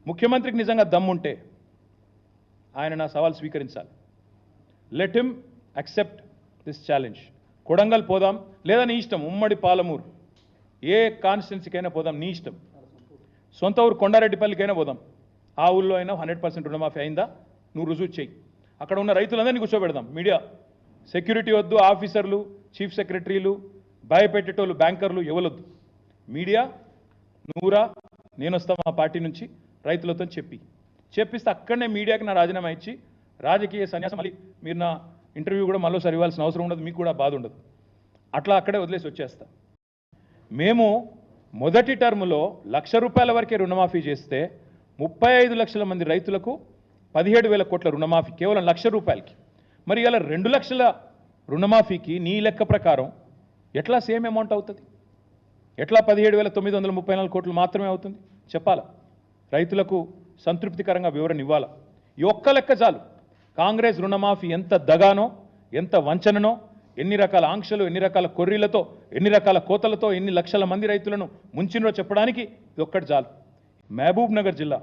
ముఖ్యమంత్రికి నిజంగా దమ్ముంటే ఆయన నా సవాల్ స్వీకరించాలి. Let him accept this challenge. Kodangal పోదాం, లేదా నీ ఇష్టం, ఉమ్మడి పాలమూరు ఏ కాన్స్టిట్యున్సీకైనా పోదాం, నీ ఇష్టం. సొంత ఊరు కొండారెడ్డిపల్లికైనా పోదాం. ఆ ఊళ్ళో అయినా 100% రుణమాఫీ అయిందా నువ్వు రుజువు చేయి. అక్కడ ఉన్న రైతులందరినీ కూర్చోబెడదాం. మీడియా సెక్యూరిటీ వద్దు, ఆఫీసర్లు, చీఫ్ సెక్రటరీలు, భయపెట్టేటోళ్ళు, బ్యాంకర్లు ఎవరొద్దు. మీడియా నువ్వురా, నేను వస్తా మా పార్టీ నుంచి రైతులతో చెప్పిస్తే అక్కడనే మీడియాకి నా రాజీనామా ఇచ్చి రాజకీయ సన్యాసం, మళ్ళీ మీరు నా ఇంటర్వ్యూ కూడా మరోసారి ఇవ్వాల్సిన అవసరం ఉండదు, మీకు కూడా బాధ ఉండదు. అట్లా అక్కడే వదిలేసి వచ్చేస్తా. మేము మొదటి టర్ములో ₹1,00,000 వరకే రుణమాఫీ చేస్తే 35 లక్షల మంది రైతులకు 17,000 కోట్ల రుణమాఫీ కేవలం ₹1,00,000కి. మరి ఇలా 2 లక్షల రుణమాఫీకి నీ లెక్క ప్రకారం ఎట్లా సేమ్ అమౌంట్ అవుతుంది? ఎట్లా 17,934 కోట్లు మాత్రమే అవుతుంది? చెప్పాలా? రైతులకు సంతృప్తికరంగా వివరణ ఇవ్వాలా? ఈ ఒక్క లెక్క చాలు. కాంగ్రెస్ రుణమాఫీ ఎంత దగానో, ఎంత వంచననో, ఎన్ని రకాల ఆంక్షలు, ఎన్ని రకాల కొర్రీలతో, ఎన్ని రకాల కోతలతో, ఎన్ని లక్షల మంది రైతులను ముంచినో చెప్పడానికి ఇది ఒక్కటి చాలు. మహబూబ్ నగర్ జిల్లా,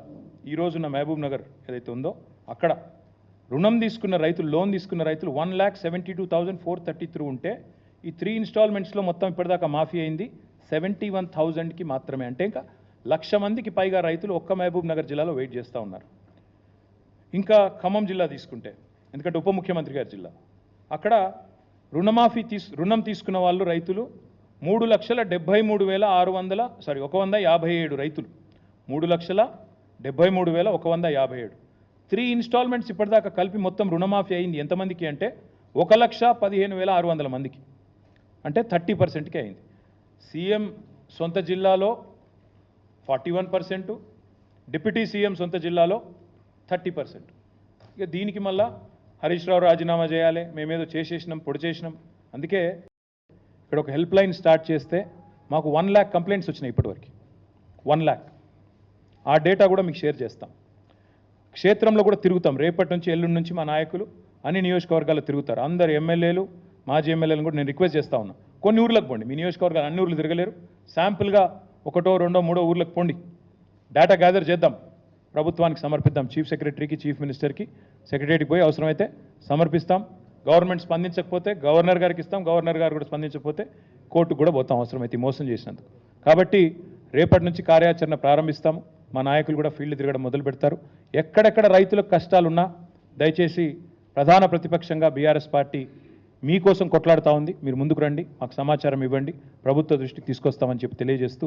ఈ రోజున్న మహబూబ్ నగర్ ఏదైతే ఉందో అక్కడ రుణం తీసుకున్న రైతులు, లోన్ తీసుకున్న రైతులు 1,72,433 ఉంటే ఈ 3 ఇన్స్టాల్మెంట్స్లో మొత్తం ఇప్పటిదాకా మాఫీ అయింది 71,000కి మాత్రమే. అంటే ఇంకా 1,00,000 మందికి పైగా రైతులు ఒక్క మహబూబ్ నగర్ జిల్లాలో వెయిట్ చేస్తూ ఉన్నారు. ఇంకా ఖమ్మం జిల్లా తీసుకుంటే, ఎందుకంటే ఉప ముఖ్యమంత్రి గారి జిల్లా, అక్కడ రుణం తీసుకున్న వాళ్ళు రైతులు 1,57,157 రైతులు, 3,73,157. 3 ఇన్స్టాల్మెంట్స్ ఇప్పటిదాకా కలిపి మొత్తం రుణమాఫీ అయింది ఎంతమందికి అంటే 1,15,600 మందికి, అంటే 30%కి అయింది. సీఎం సొంత జిల్లాలో 41%, డిప్యూటీ సీఎం సొంత జిల్లాలో 30%. ఇక దీనికి మళ్ళా హరీష్ రావు రాజీనామా చేయాలి, మేమేదో చేసేసినాం, పొడి చేసినాం. అందుకే ఇక్కడ ఒక హెల్ప్ లైన్ స్టార్ట్ చేస్తే మాకు 1 lakh కంప్లైంట్స్ వచ్చినాయి ఇప్పటివరకు. 1 lakh. ఆ డేటా కూడా మీకు షేర్ చేస్తాం. క్షేత్రంలో కూడా తిరుగుతాం. రేపటి నుంచి, ఎల్లుండి నుంచి మా నాయకులు అన్ని నియోజకవర్గాల్లో తిరుగుతారు. అందరు ఎమ్మెల్యేలు, మాజీ ఎమ్మెల్యేలను కూడా నేను రిక్వెస్ట్ చేస్తూ ఉన్నా, కొన్ని ఊర్లకు పోండి. మీ నియోజకవర్గాలు అన్ని ఊర్లు తిరగలేరు, శాంపుల్గా 1, 2, 3 ఊర్లకు పోండి. డేటా గ్యాదర్ చేద్దాం, ప్రభుత్వానికి సమర్పిద్దాం. చీఫ్ సెక్రటరీకి, చీఫ్ మినిస్టర్కి, సెక్రటరీకి పోయి అవసరమైతే సమర్పిస్తాం. గవర్నమెంట్ స్పందించకపోతే గవర్నర్ గారికి ఇస్తాం, గవర్నర్ గారు కూడా స్పందించకపోతే కోర్టుకు కూడా పోతాం అవసరమైతే మోసం చేసినందుకు. కాబట్టి రేపటి నుంచి కార్యాచరణ ప్రారంభిస్తాము. మా నాయకులు కూడా ఫీల్డ్ తిరగడం మొదలు పెడతారు. ఎక్కడెక్కడ రైతులకు కష్టాలున్నా దయచేసి ప్రధాన ప్రతిపక్షంగా బీఆర్ఎస్ పార్టీ మీకోసం కొట్లాడుతూ ఉంది. మీరు ముందుకు రండి, మాకు సమాచారం ఇవ్వండి, ప్రభుత్వ దృష్టికి తీసుకొస్తామని చెప్పి తెలియజేస్తూ